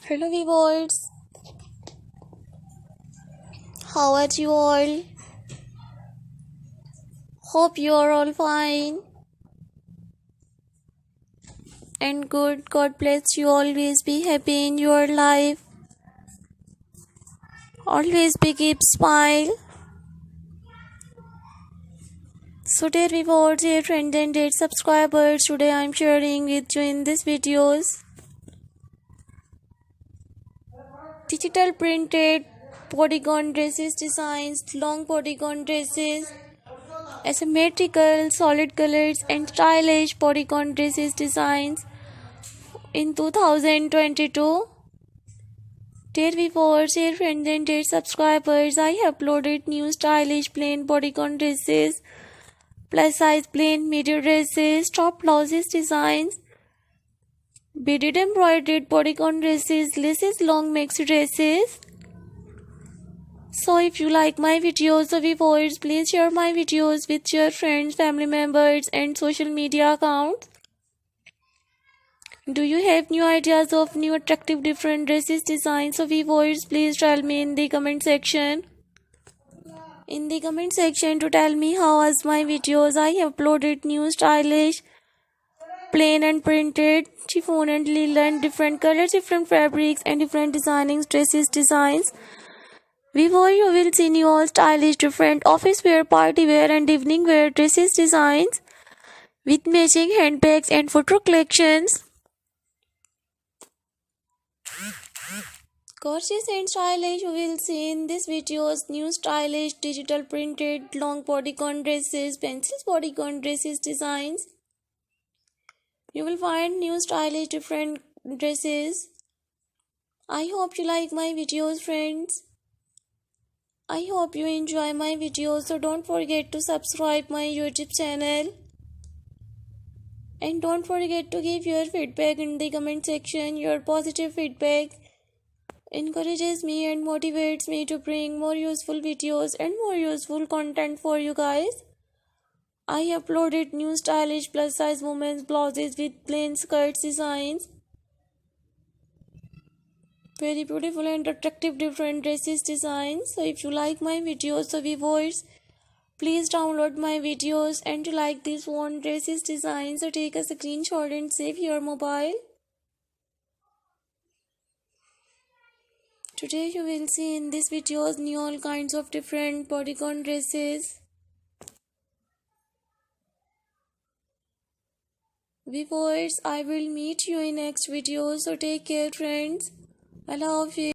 Hello viewers, how are you all? Hope you are all fine and good. God bless you. Always be happy in your life. Always be keep smile. So dear viewers, dear friends and dear subscribers, today I am sharing with you in this videos digital printed Bodycon dresses designs, long Bodycon dresses, asymmetrical, solid colors and stylish Bodycon dresses designs in 2022. Dear viewers, dear friends and dear subscribers, I have uploaded new stylish plain bodycon dresses, plus size plain midi dresses, top blouses designs, beaded embroidered bodycon dresses, laces long maxi dresses. So if you like my videos, so viewers, please share my videos with your friends, family members and social media accounts. Do you have new ideas of new attractive different dresses designs? So viewers, please tell me in the comment section. In the comment section to tell me how was my videos. I have uploaded new stylish, plain and printed, chiffon and linen, different colors, different fabrics and different designing dresses designs. Viewers, you will see new all stylish different office wear, party wear and evening wear dresses designs with matching handbags and photo collections. Gorgeous and stylish, you will see in this videos new stylish digital printed long bodycon dresses, pencils bodycon dresses designs. You will find new stylish different dresses. I hope you like my videos, friends. I hope you enjoy my videos, so don't forget to subscribe my YouTube channel. And don't forget to give your feedback in the comment section. Your positive feedback encourages me and motivates me to bring more useful videos and more useful content for you guys. I uploaded new stylish plus size women's blouses with plain skirts designs. Very beautiful and attractive different dresses designs. So if you like my videos, so viewers, please download my videos, and to like this one dresses design, so take a screenshot and save your mobile. Today you will see in this videos new all kinds of different bodycon dresses. Viewers, I will meet you in next video, so take care friends. I love you.